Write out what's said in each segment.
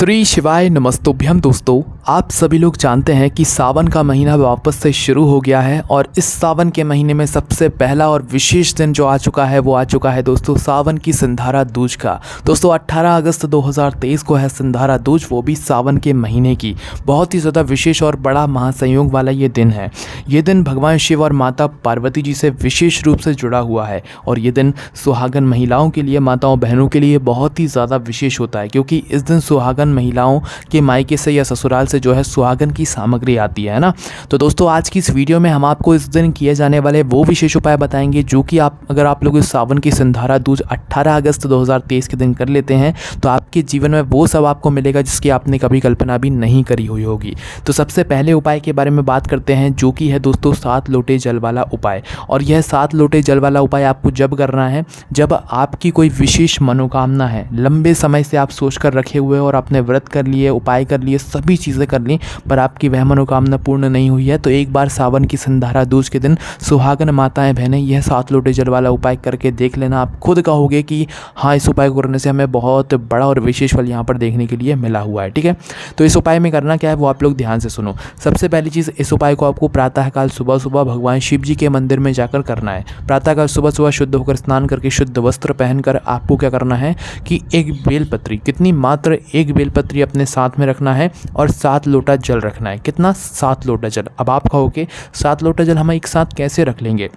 श्री शिवाय नमस्तुभ्यम। दोस्तों, आप सभी लोग जानते हैं कि सावन का महीना वापस से शुरू हो गया है और इस सावन के महीने में सबसे पहला और विशेष दिन जो आ चुका है वो आ चुका है दोस्तों सावन की सिंधारा दूज का। दोस्तों 18 अगस्त 2023 को है सिंधारा दूज, वो भी सावन के महीने की। बहुत ही ज़्यादा विशेष और बड़ा महासंयोग वाला ये दिन है। ये दिन भगवान शिव और माता पार्वती जी से विशेष रूप से जुड़ा हुआ है और ये दिन सुहागन महिलाओं के लिए, माताओं बहनों के लिए बहुत ही ज़्यादा विशेष होता है, क्योंकि इस दिन सुहागन महिलाओं के मायके से या ससुराल से जो है सुहागन की सामग्री आती है ना। तो दोस्तों आज की इस वीडियो में हम आपको इस दिन किए जाने वाले वो विशेष उपाय बताएंगे जो कि अगर आप लोग इस सावन की सिंधारा दूज 18 अगस्त 2023 के दिन कर लेते हैं तो आपके जीवन में वो सब आपको मिलेगा जिसकी आपने कभी कल्पना भी नहीं करी हुई होगी। तो सबसे पहले उपाय के बारे में बात करते हैं जो कि है दोस्तों 7 लोटे जल वाला उपाय। और यह 7 लोटे जल वाला उपाय आपको जब करना है जब आपकी कोई विशेष मनोकामना है, लंबे समय से आप सोच कर रखे हुए और आपने व्रत कर लिए, उपाय कर लिए, सभी चीज़ें कर ली, पर आपकी वह मनोकामना पूर्ण नहीं हुई है, तो एक बार सावन की सिंधारा दूज के दिन सुहागन माताएं बहनें यह 7 लोटे जल वाला उपाय करके देख लेना। आप खुद कहोगे कि हाँ, इस उपाय को करने से हमें बहुत बड़ा और विशेष फल यहाँ पर देखने के लिए मिला हुआ है। ठीक है, तो इस उपाय में करना क्या है वो आप लोग ध्यान से सुनो। सबसे पहली चीज़, इस उपाय को आपको प्रातःकाल सुबह सुबह भगवान शिव जी के मंदिर में जाकर करना है। प्रातःकाल सुबह सुबह शुद्ध होकर स्नान करके शुद्ध वस्त्र पहनकर आपको क्या करना है कि एक बेलपत्री, कितनी, मात्र एक बेलपत्री अपने साथ में रखना है और 7 लोटा जल रखना है। कितना? 7 लोटा जल। अब आप कहोगे 7 लोटा जल हम एक साथ कैसे रख लेंगे?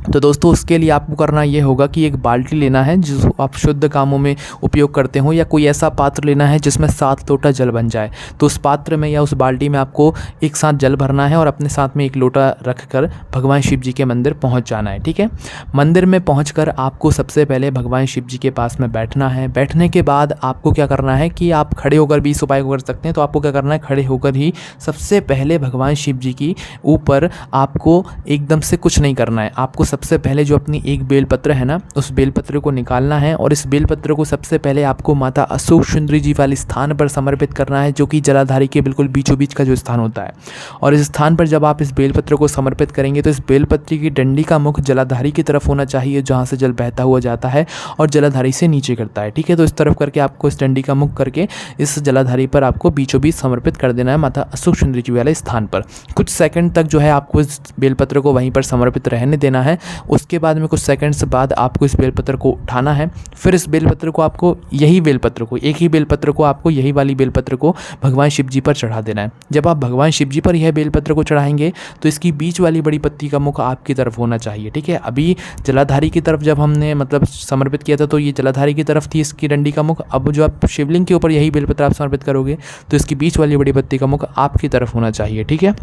तो दोस्तों उसके लिए आपको करना ये होगा कि एक बाल्टी लेना है जिसको आप शुद्ध कामों में उपयोग करते हो, या कोई ऐसा पात्र लेना है जिसमें 7 लोटा जल बन जाए। तो उस पात्र में या उस बाल्टी में आपको एक साथ जल भरना है और अपने साथ में एक लोटा रखकर भगवान शिव जी के मंदिर पहुंच जाना है। ठीक है, मंदिर में पहुंचकर आपको सबसे पहले भगवान शिव जी के पास में बैठना है। बैठने के बाद आपको क्या करना है कि आप खड़े होकर भी इस उपाय को कर सकते हैं। तो आपको क्या करना है, खड़े होकर ही सबसे पहले भगवान शिव जी की ऊपर आपको एकदम से कुछ नहीं करना है। आपको सबसे पहले जो अपनी एक बेलपत्र है ना, उस बेलपत्र को निकालना है और इस बेलपत्र को सबसे पहले आपको माता अशोक सुंदरी जी वाले स्थान पर समर्पित करना है, जो कि जलाधारी के बिल्कुल बीचों बीच का जो स्थान होता है। और इस स्थान पर जब आप इस बेलपत्र को समर्पित करेंगे तो इस बेलपत्र की डंडी का मुख जलाधारी की तरफ होना चाहिए, जहाँ से जल बहता हुआ जाता है और जलाधारी से नीचे करता है। ठीक है, तो इस तरफ करके आपको इस डंडी का मुख करके इस जलाधारी पर आपको बीचों बीच समर्पित कर देना है माता अशोक सुंदरी जी वाले स्थान पर। कुछ सेकंड तक जो है आपको इस बेलपत्र को वहीं पर समर्पित रहने देना है। उसके बाद में कुछ सेकंड्स बाद आपको इस बेलपत्र को उठाना है। फिर इस बेलपत्र को आपको एक ही बेलपत्र को आपको यही वाली बेलपत्र को भगवान शिव जी पर चढ़ा देना है। जब आप भगवान शिव जी पर यह बेलपत्र को चढ़ाएंगे तो इसकी बीच वाली बड़ी पत्ती का मुख आपकी तरफ होना चाहिए। ठीक है, अभी जलाधारी की तरफ जब हमने समर्पित किया था तो ये जलाधारी की तरफ थी इसकी डंडी का मुख। अब जो आप शिवलिंग के ऊपर यही बेलपत्र आप समर्पित करोगे तो इसकी बीच वाली बड़ी पत्ती का मुख आपकी तरफ होना चाहिए। ठीक है,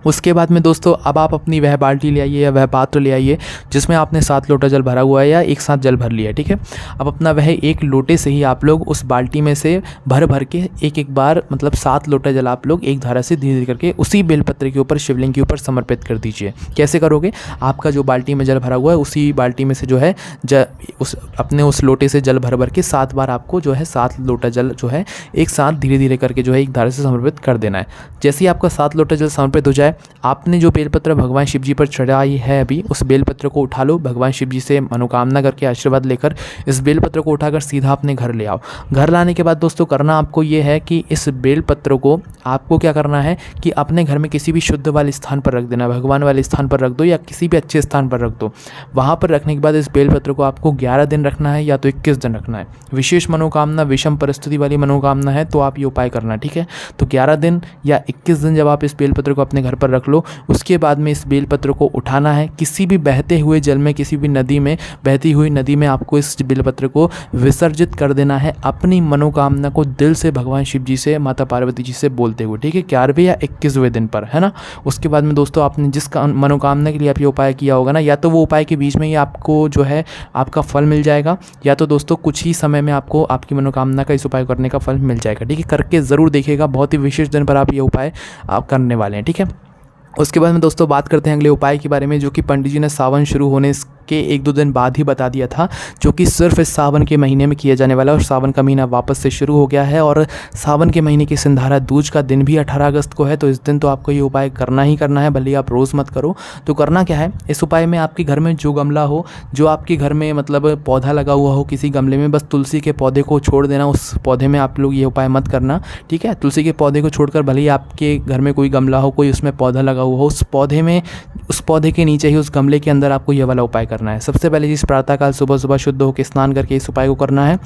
उसके बाद में दोस्तों अब आप अपनी वह बाल्टी ले आइए या वह पात्र ले आइए जिसमें आपने 7 लोटा जल भरा हुआ है या एक साथ जल भर लिया है। ठीक है, अब अपना वह एक लोटे से ही आप लोग उस बाल्टी में से भर के एक बार 7 लोटा जल आप लोग एक धारा से धीरे धीरे करके उसी बेलपत्र के ऊपर, शिवलिंग के ऊपर समर्पित कर दीजिए। कैसे करोगे? आपका जो बाल्टी में जल भरा हुआ है उसी बाल्टी में से जो है उस लोटे से जल भर के 7 बार आपको जो है 7 लोटा जल जो है एक साथ धीरे धीरे करके जो है एक धारा से समर्पित कर देना है। जैसे ही आपका 7 लोटा जल समर्पित हो जाए, आपने जो बेलपत्र भगवान शिव जी पर चढ़ाई है अभी, उस बेलपत्र को उठा लो। भगवान शिव जी से मनोकामना करके आशीर्वाद लेकर इस बेलपत्र को उठाकर सीधा अपने घर ले आओ। घर लाने के बाद दोस्तों करना आपको ये है कि इस बेलपत्र को आपको क्या करना है कि अपने घर में किसी भी शुद्ध वाले स्थान पर रख देना, भगवान वाले स्थान पर रख दो या किसी भी अच्छे स्थान पर रख दो। वहाँ पर रखने के बाद इस बेलपत्र को आपको 11 दिन रखना है या तो 21 दिन रखना है। विशेष मनोकामना, विषम परिस्थिति वाली मनोकामना है तो आप ये उपाय करना। ठीक है, तो 11 दिन या 21 दिन जब आप इस बेलपत्र को अपने घर पर रख लो, उसके बाद में इस बेलपत्र को उठाना है। किसी भी बहते हुए जल में, किसी भी नदी में, बहती हुई नदी में आपको इस बेलपत्र को विसर्जित कर देना है, अपनी मनोकामना को दिल से भगवान शिव जी से, माता पार्वती जी से बोलते हुए। ठीक है, 11वें या 21वें दिन पर, है ना। उसके बाद में दोस्तों आपने जिस मनोकामना के लिए आप ये उपाय किया होगा ना, या तो वो उपाय के बीच में ही आपको जो है आपका फल मिल जाएगा, या तो दोस्तों कुछ ही समय में आपको आपकी मनोकामना का इस उपाय करने का फल मिल जाएगा। ठीक है, करके ज़रूर देखिएगा, बहुत ही विशेष दिन पर आप ये उपाय आप करने वाले हैं। ठीक है, उसके बाद में दोस्तों बात करते हैं अगले उपाय के बारे में, जो कि पंडित जी ने सावन शुरू होने के 1-2 दिन बाद ही बता दिया था, जो कि सिर्फ इस सावन के महीने में किया जाने वाला है। और सावन का महीना वापस से शुरू हो गया है और सावन के महीने की सिंधारा दूज का दिन भी 18 अगस्त को है। तो इस दिन तो आपको ये उपाय करना ही करना है, भले आप रोज़ मत करो। तो करना क्या है, इस उपाय में आपके घर में जो गमला हो, जो आपके घर में मतलब पौधा लगा हुआ हो किसी गमले में, बस तुलसी के पौधे को छोड़ देना। उस पौधे में आप लोग ये उपाय मत करना, ठीक है। तुलसी के पौधे को छोड़कर, भले ही आपके घर में कोई गमला हो, कोई उसमें पौधा लगा हुआ हो, उस पौधे के नीचे ही, उस गमले के अंदर आपको ये वाला उपाय करना है। सबसे पहले जिस प्रातःकाल सुबह सुबह शुद्ध होकर स्नान करके इस उपाय को करना है,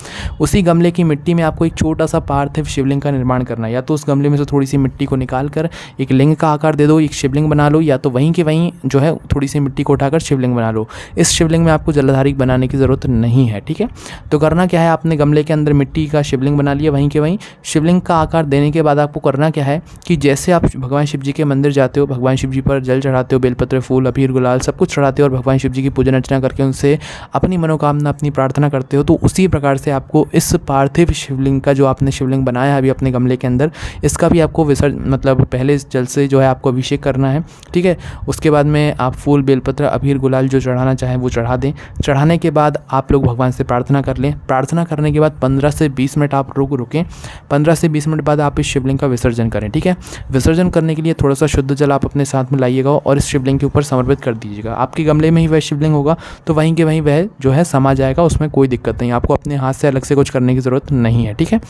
उसी गमले की मिट्टी में आपको एक छोटा सा पार्थिव शिवलिंग का निर्माण करना है। या तो उस गमले में से थोड़ी सी मिट्टी को निकाल कर एक लिंग का आकार दे दो, एक शिवलिंग बना लो, या तो वहीं के वहीं जो है थोड़ी सी मिट्टी को उठाकर शिवलिंग बना लो। इस शिवलिंग में आपको जलधारी बनाने की ज़रूरत नहीं है, ठीक है। तो करना क्या है, आपने गमले के अंदर मिट्टी का शिवलिंग बना लिया, वहीं के वहीं शिवलिंग का आकार देने के बाद आपको करना क्या है कि जैसे आप भगवान शिव जी के मंदिर जाते हो, भगवान शिव जी पर जल चढ़ाते हो, बेलपत्र, फूल, अबीर, गुलाल सब कुछ चढ़ाते हो और भगवान शिव जी की पूजन अर्चना करके उनसे अपनी मनोकामना, अपनी प्रार्थना करते हो, तो उसी प्रकार से आपको इस पार्थिव शिवलिंग का, जो आपने शिवलिंग बनाया है अभी अपने गमले के अंदर, इसका भी आपको मतलब पहले जल से जो है आपको अभिषेक करना है, ठीक है। उसके बाद में आप फूल, बेलपत्र, अबीर, गुलाल जो चढ़ाना चाहें वो चढ़ा दें। चढ़ाने के बाद आप लोग भगवान से प्रार्थना कर लें। प्रार्थना करने के बाद 15 से 20 मिनट आप रुकें। 15 से 20 मिनट बाद आप इस शिवलिंग का विसर्जन करें, ठीक है। विसर्जन करने के लिए थोड़ा सा शुद्ध जल आप अपने साथ में लाइएगा और इस शिवलिंग के ऊपर समर्पित कर दीजिएगा। आपके गमले में ही वह शिवलिंग होगा, तो वहीं के वहीं वह जो है समा जाएगा, उसमें कोई दिक्कत नहीं। आपको अपने हाथ से अलग से कुछ करने की ज़रूरत नहीं है, ठीक है।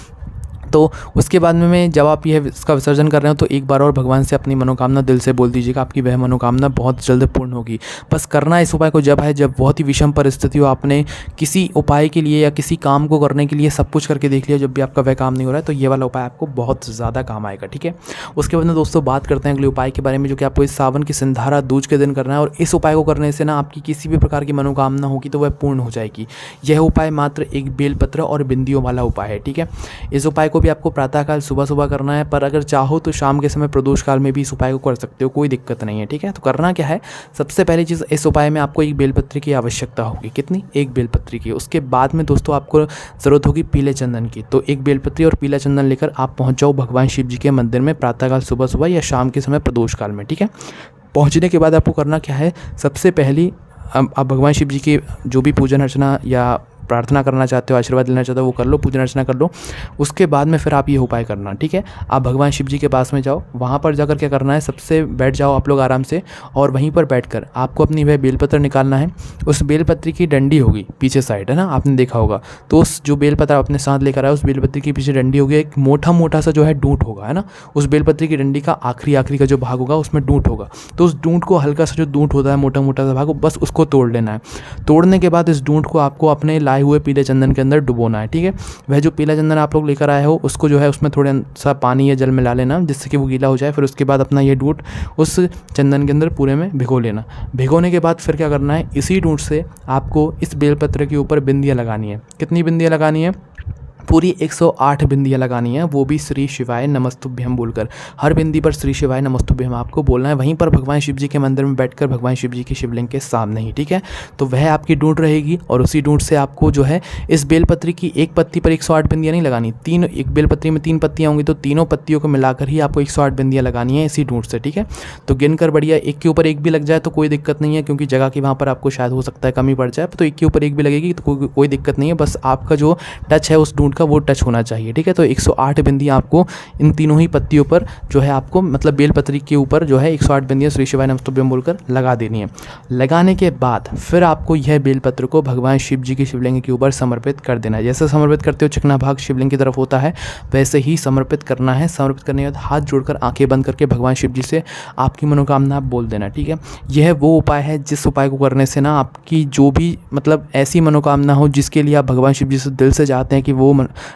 तो उसके बाद में जब आप यह इसका विसर्जन कर रहे हो, तो एक बार और भगवान से अपनी मनोकामना दिल से बोल दीजिएगा, आपकी वह मनोकामना बहुत जल्द पूर्ण होगी। बस करना इस उपाय को जब बहुत ही विषम परिस्थिति हो, आपने किसी उपाय के लिए या किसी काम को करने के लिए सब कुछ करके देख लिया, जब भी आपका वह काम नहीं हो रहा है, तो ये वाला उपाय आपको बहुत ज़्यादा काम आएगा, ठीक है। उसके बाद में दोस्तों बात करते हैं अगले उपाय के बारे में, जो कि आपको इस सावन की सिंधारा दूज के दिन करना है। और इस उपाय को करने से ना आपकी किसी भी प्रकार की मनोकामना होगी तो वह पूर्ण हो जाएगी। यह उपाय मात्र एक बेलपत्र और बिंदियों वाला उपाय है, ठीक है। इस उपाय को भी आपको प्रातःकाल सुबह सुबह करना है, पर अगर चाहो तो शाम के समय प्रदोष काल में भी इस उपाय को कर सकते हो, कोई दिक्कत नहीं है, ठीक है। तो करना क्या है, सबसे पहली चीज़, इस उपाय में आपको एक बेलपत्री की आवश्यकता होगी। कितनी? एक बेलपत्री की। उसके बाद में दोस्तों आपको ज़रूरत होगी पीले चंदन की। तो एक बेलपत्री और पीला चंदन लेकर आप पहुँच जाओ भगवान शिव जी के मंदिर में प्रातःकाल सुबह सुबह या शाम के समय प्रदोष काल में, ठीक है। पहुँचने के बाद आपको करना क्या है, सबसे पहली आप भगवान शिव जी की जो भी पूजन अर्चना या प्रार्थना करना चाहते हो, आशीर्वाद लेना चाहते हो, वो कर लो, पूजन अर्चना कर लो। उसके बाद में फिर आप ये उपाय करना, ठीक है। आप भगवान शिव जी के पास में जाओ, वहाँ पर जाकर क्या करना है, सबसे बैठ जाओ आप लोग आराम से, और वहीं पर बैठकर आपको अपनी वह बेलपत्र निकालना है। उस बेलपत्री की डंडी होगी पीछे साइड, है ना, आपने देखा होगा। तो उस जो बेलपत्र आप अपने साथ लेकर आए, उस बेलपत्री की पीछे डंडी होगी, एक मोटा सा जो है डूंट होगा, है ना। उस बेलपत्री की डंडी का आखिरी का जो भाग होगा उसमें डूंट होगा। तो उस डूंट को, हल्का सा जो डूंट होता है, मोटा सा भाग, बस उसको तोड़ लेना है। तोड़ने के बाद इस डूंट को आपको अपने लाए हुए पीले चंदन के अंदर डुबोना है, ठीक है। वह जो पीला चंदन आप लोग लेकर आए हो, उसको जो है उसमें थोड़ा सा पानी या जल मिला लेना, जिससे कि वो गीला हो जाए। फिर उसके बाद अपना ये डूंट उस चंदन के अंदर पूरे में भिगो लेना। भिगोने के बाद फिर क्या करना है, इसी डूंट से आपको इस बेलपत्र के ऊपर बिंदियाँ लगानी है। कितनी बिंदियाँ लगानी है? पूरी 108 बिंदियाँ लगानी है, वो भी श्री शिवाय नमस्तुभ्यम बोलकर। हर बिंदी पर श्री शिवाय नमस्तुभ्यम आपको बोलना है, वहीं पर भगवान शिव जी के मंदिर में बैठकर भगवान शिव जी की शिवलिंग के सामने ही, ठीक है। तो वह आपकी डूंट रहेगी, और उसी डूंट से आपको जो है इस बेलपत्री की एक पत्ती पर 108 बिंदियाँ नहीं लगानी, एक बेलपत्री में 3 पत्तियाँ होंगी, तो तीनों पत्तियों को मिलाकर ही आपको 108 बिंदियाँ लगानी है इसी डूंट से, ठीक है। तो गिनकर बढ़िया, एक के ऊपर एक भी लग जाए तो कोई दिक्कत नहीं है, क्योंकि जगह की वहाँ पर आपको शायद हो सकता है कमी पड़ जाए, तो एक के ऊपर एक भी लगेगी तो कोई दिक्कत नहीं है। बस आपका जो टच है उस डूंट का, वो टच होना चाहिए, ठीक है। तो 108 बिंदियाँ आपको इन तीनों ही पत्तियों पर जो है आपको, मतलब बेलपत्री के ऊपर जो है 108 बिंदियाँ श्री शिवाय नमस्तुभ्यम बोलकर लगा देनी है। लगाने के बाद फिर आपको यह बेलपत्र को भगवान शिव जी की शिवलिंग के ऊपर समर्पित कर देना है। जैसे समर्पित करते हो चिकना भाग शिवलिंग की तरफ होता है, वैसे ही समर्पित करना है। समर्पित करने के बाद हाथ जोड़कर आंखें बंद करके भगवान शिव जी से आपकी मनोकामना आप बोल देना, ठीक है। यह वो उपाय है जिस उपाय को करने से ना आपकी जो भी मतलब ऐसी मनोकामना हो जिसके लिए आप भगवान शिव जी से दिल से चाहते हैं कि वो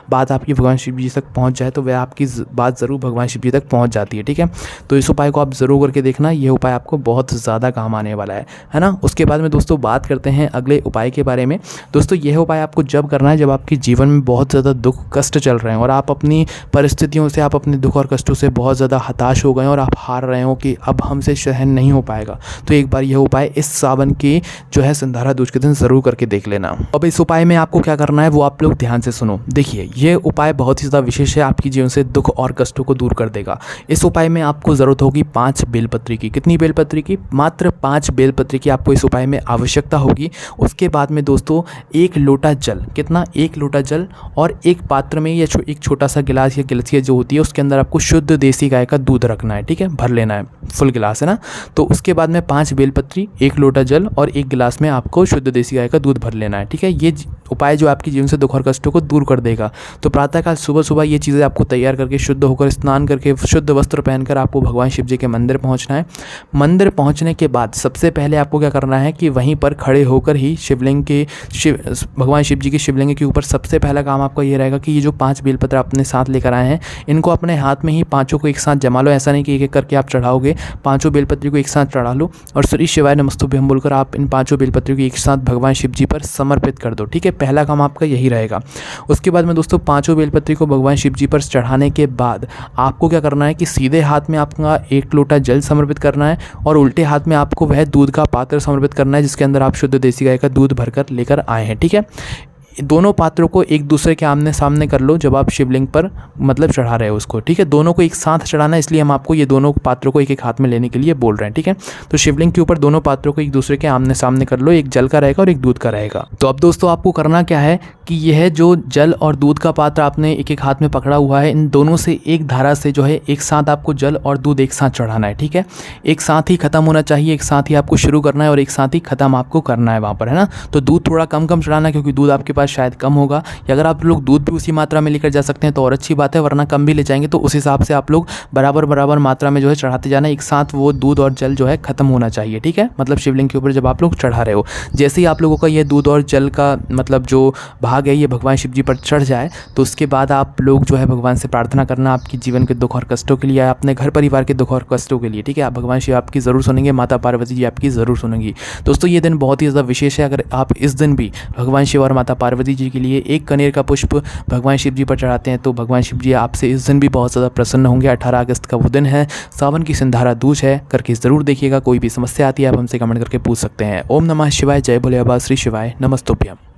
बात आपकी भगवान शिव जी तक पहुंच जाए, तो वह आपकी बात ज़रूर भगवान शिव जी तक पहुंच जाती है, ठीक है। तो इस उपाय को आप ज़रूर करके देखना, यह उपाय आपको बहुत ज़्यादा काम आने वाला है ना। उसके बाद में दोस्तों बात करते हैं अगले उपाय के बारे में। दोस्तों यह उपाय आपको जब करना है जब आपके जीवन में बहुत ज़्यादा दुख कष्ट चल रहे हैं और आप अपनी परिस्थितियों से, आप अपने दुख और कष्टों से बहुत ज़्यादा हताश हो गए और आप हार रहे हो कि अब हमसे सहन नहीं हो पाएगा, तो एक बार यह उपाय इस सावन की जो है सिंधारा दूज के दिन ज़रूर करके देख लेना। अब इस उपाय में आपको क्या करना है वो आप लोग ध्यान से सुनो। देखिए ये उपाय बहुत ही ज़्यादा विशेष है, आपकी जीवन से दुख और कष्टों को दूर कर देगा। इस उपाय में आपको ज़रूरत होगी 5 बेलपत्री की। कितनी बेलपत्री की? मात्र 5 बेलपत्री की आपको इस उपाय में आवश्यकता होगी। उसके बाद में दोस्तों 1 लोटा जल, कितना? 1 लोटा जल, और एक पात्र में या एक छोटा सा गिलास या गिलसिया जो होती है उसके अंदर आपको शुद्ध देसी गाय का दूध रखना है, ठीक है, भर लेना है, फुल गिलास है ना। तो उसके बाद में 5 बेलपत्री, 1 लोटा जल और 1 गिलास में आपको शुद्ध देसी गाय का दूध भर लेना है, ठीक है। ये उपाय जो आपके जीवन से दुख और कष्टों को दूर कर देगा। तो प्रातःकाल सुबह सुबह ये चीज़ें आपको तैयार करके, शुद्ध होकर, स्नान करके, शुद्ध वस्त्र पहनकर आपको भगवान शिव जी के मंदिर पहुंचना है। मंदिर पहुंचने के बाद सबसे पहले आपको क्या करना है कि वहीं पर खड़े होकर ही भगवान शिव जी के शिवलिंग के ऊपर सबसे पहला काम आपका ये रहेगा कि ये जो 5 बेलपत्र अपने साथ लेकर आए हैं इनको अपने हाथ में ही पाँचों को एक साथ जमा लो। ऐसा नहीं कि एक करके आप चढ़ाओगे, 5 बेलपत्री को एक साथ चढ़ा लो और श्री शिवाय नमस्तुभ्यं बोलकर आप इन 5 बेलपत्रियों को एक साथ भगवान शिव जी पर समर्पित कर दो, ठीक है। पहला काम आपका यही रहेगा। उसके बाद में दोस्तों 5 बेलपत्री को भगवान शिव जी पर चढ़ाने के बाद आपको क्या करना है कि सीधे हाथ में आपका 1 लोटा जल समर्पित करना है और उल्टे हाथ में आपको वह दूध का पात्र समर्पित करना है जिसके अंदर आप शुद्ध देसी गाय का दूध भरकर लेकर आए हैं, ठीक है। दोनों पात्रों को एक दूसरे के आमने सामने कर लो जब आप शिवलिंग पर मतलब चढ़ा रहे हो उसको, ठीक है। दोनों को एक साथ चढ़ाना है, इसलिए हम आपको ये दोनों पात्रों को एक एक हाथ में लेने के लिए बोल रहे हैं, ठीक है। तो शिवलिंग के ऊपर दोनों पात्रों को एक दूसरे के आमने सामने कर लो, एक जल का रहेगा और एक दूध का रहेगा। तो अब दोस्तों आपको करना क्या है कि यह जो जल और दूध का पात्र आपने एक एक हाथ में पकड़ा हुआ है, इन दोनों से एक धारा से जो है एक साथ आपको जल और दूध एक साथ चढ़ाना है, ठीक है। एक साथ ही खत्म होना चाहिए, एक साथ ही आपको शुरू करना है और एक साथ ही खत्म आपको करना है वहाँ पर, है ना। तो दूध थोड़ा कम कम चढ़ाना क्योंकि दूध आपके पास शायद कम होगा, या अगर आप लोग दूध भी उसी मात्रा में लेकर जा सकते हैं तो और अच्छी बात है, वरना कम भी ले जाएंगे तो उस हिसाब से आप लोग बराबर मात्रा में जो है चढ़ाते जाना। एक साथ वो दूध और जल जो है खत्म होना चाहिए, ठीक है। मतलब शिवलिंग के ऊपर जब आप लोग चढ़ा रहे हो, जैसे ही आप लोगों का ये दूध और जल का मतलब जो भाग है ये भगवान शिव जी पर चढ़ जाए तो उसके बाद आप लोग जो है भगवान से प्रार्थना करना आपकी जीवन के दुख और कष्टों के लिए, अपने घर परिवार के दुख और कष्टों के लिए, ठीक है। आप भगवान शिव आपकी ज़रूर सुनेंगे, माता पार्वती जी आपकी ज़रूर सुनेंगी। दोस्तों ये दिन बहुत ही ज़्यादा विशेष है। अगर आप इस दिन भी भगवान शिव और माता पार्वती जी के लिए एक कनेर का पुष्प भगवान शिव जी पर चढ़ाते हैं तो भगवान शिव जी आपसे इस दिन भी बहुत ज़्यादा प्रसन्न होंगे। 18 अगस्त का वो दिन है, सावन की सिंधारा दूज है, करके ज़रूर देखिएगा। कोई भी समस्या आती है आप हमसे कमेंट करके पूछ सकते हैं। ओम नमः शिवाय, जय भोले बाबा, श्री शिवाय नमस्तुभ्यम।